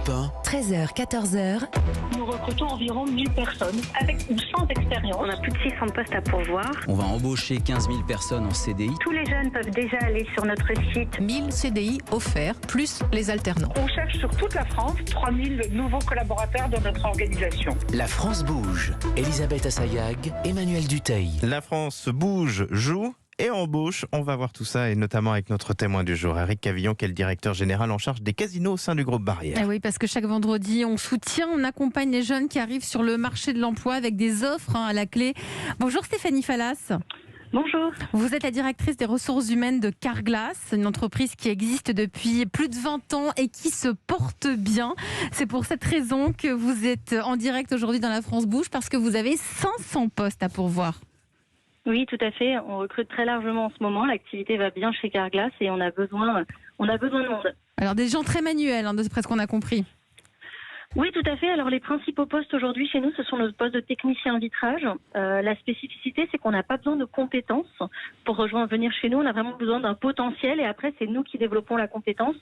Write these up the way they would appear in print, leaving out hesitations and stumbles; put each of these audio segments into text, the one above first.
Europe 1. 13h, 14h. Nous recrutons environ 1000 personnes avec ou sans expérience. On a plus de 600 postes à pourvoir. On va embaucher 15 000 personnes en CDI. Tous les jeunes peuvent déjà aller sur notre site. 1000 CDI offerts, plus les alternants. On cherche sur toute la France 3000 nouveaux collaborateurs dans notre organisation. La France bouge. Elisabeth Assayag, Emmanuel Dutheil. La France bouge, joue et embauche. On va voir tout ça et notamment avec notre témoin du jour, Éric Cavillon, qui est le directeur général en charge des casinos au sein du groupe Barrière. Ah oui, parce que chaque vendredi, on soutient, on accompagne les jeunes qui arrivent sur le marché de l'emploi avec des offres à la clé. Bonjour Stéphanie Fallas. Bonjour. Vous êtes la directrice des ressources humaines de Carglass, une entreprise qui existe depuis plus de 20 ans et qui se porte bien. C'est pour cette raison que vous êtes en direct aujourd'hui dans La France Bouge, parce que vous avez 500 postes à pourvoir. Oui, tout à fait. On recrute très largement en ce moment. L'activité va bien chez Carglass et on a besoin de monde. Alors des gens très manuels, d'après ce qu'on a compris. Oui, tout à fait. Alors les principaux postes aujourd'hui chez nous, ce sont nos postes de technicien vitrage. La spécificité, c'est qu'on n'a pas besoin de compétences pour venir chez nous. On a vraiment besoin d'un potentiel et après, c'est nous qui développons la compétence.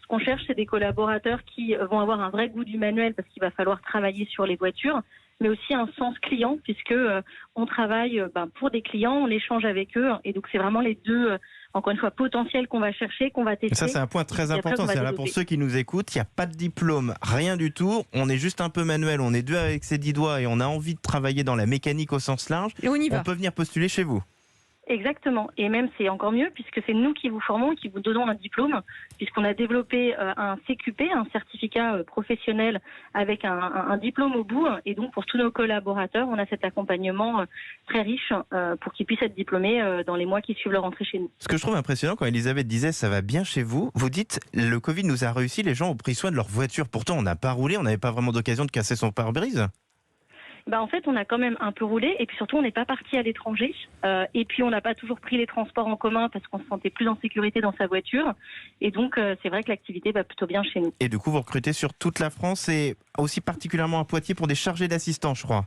Ce qu'on cherche, c'est des collaborateurs qui vont avoir un vrai goût du manuel parce qu'il va falloir travailler sur les voitures, mais aussi un sens client puisque on travaille pour des clients, on échange avec eux et donc c'est vraiment les deux, encore une fois, potentiels qu'on va chercher, qu'on va tester. Et ça, c'est un point très important. C'est là pour ceux qui nous écoutent, il n'y a pas de diplôme, rien du tout. On est juste un peu manuel, on est deux avec ses 10 doigts et on a envie de travailler dans la mécanique au sens large. Et on y va. On peut venir postuler chez vous. Exactement. Et même, c'est encore mieux puisque c'est nous qui vous formons et qui vous donnons un diplôme, puisqu'on a développé un CQP, un certificat professionnel avec un diplôme au bout. Et donc, pour tous nos collaborateurs, on a cet accompagnement très riche pour qu'ils puissent être diplômés dans les mois qui suivent leur entrée chez nous. Ce que je trouve impressionnant, quand Elisabeth disait « ça va bien chez vous », vous dites « le Covid nous a réussi, les gens ont pris soin de leur voiture ». Pourtant, on n'a pas roulé, on n'avait pas vraiment d'occasion de casser son pare-brise. En fait, on a quand même un peu roulé et puis surtout, on n'est pas parti à l'étranger. Et puis, on n'a pas toujours pris les transports en commun parce qu'on se sentait plus en sécurité dans sa voiture. Et donc, c'est vrai que l'activité va plutôt bien chez nous. Et du coup, vous recrutez sur toute la France et aussi particulièrement à Poitiers pour des chargés d'assistants, je crois.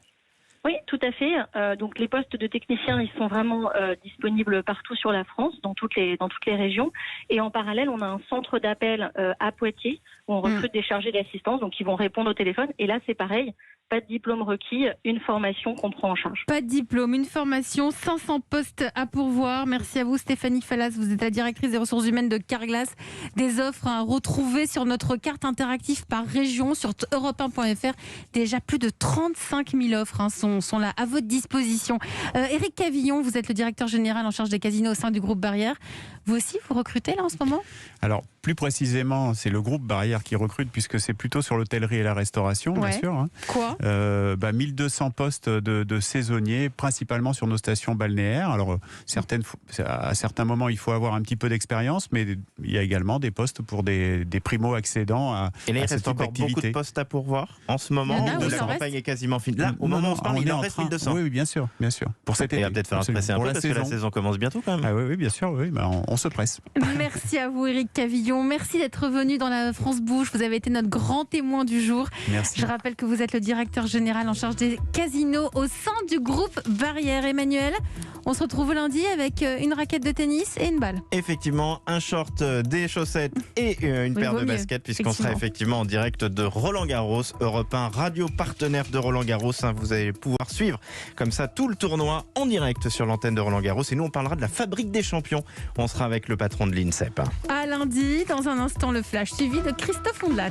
Oui, tout à fait. Donc, les postes de techniciens, ils sont vraiment disponibles partout sur la France, dans toutes les régions. Et en parallèle, on a un centre d'appel à Poitiers où on recrute des chargés d'assistance. Donc, ils vont répondre au téléphone. Et là, c'est pareil. Pas de diplôme requis, une formation qu'on prend en charge. Pas de diplôme, une formation, 500 postes à pourvoir. Merci à vous Stéphanie Fallas, vous êtes la directrice des ressources humaines de Carglass. Des offres à retrouver sur notre carte interactive par région sur europe1.fr. Déjà plus de 35 000 offres sont là à votre disposition. Éric Cavillon, vous êtes le directeur général en charge des casinos au sein du groupe Barrière. Vous aussi, vous recrutez là en ce moment ? Alors, plus précisément, c'est le groupe Barrière qui recrute puisque c'est plutôt sur l'hôtellerie et la restauration, bien sûr. Quoi ? 1200 postes de saisonniers, principalement sur nos stations balnéaires. Alors, à certains moments, il faut avoir un petit peu d'expérience, mais il y a également des postes pour des primo-accédants à Et là, il ce reste type encore beaucoup d'activité. de postes à pourvoir en ce moment. La campagne est quasiment finie. Là, au moment où on se parle, il en reste 1200. Oui, bien sûr. Pour cet été. Il va peut-être falloir se presser un peu parce que la saison commence bientôt quand même. Ah oui, bien sûr. Oui, on se presse. Merci à vous Éric Cavillon. Merci d'être venu dans La France Bouge. Vous avez été notre grand témoin du jour. Merci. Je rappelle que vous êtes le directeur général en charge des casinos au sein du groupe Barrière. Emmanuel, on se retrouve lundi avec une raquette de tennis et une balle. Effectivement, un short, des chaussettes et une paire de baskets puisqu'on sera effectivement en direct de Roland-Garros. Europe 1, radio partenaire de Roland-Garros. Vous allez pouvoir suivre comme ça tout le tournoi en direct sur l'antenne de Roland-Garros. Et nous, on parlera de la fabrique des champions. On sera avec le patron de l'INSEP. À lundi, dans un instant, le flash suivi de Christophe Ondelat.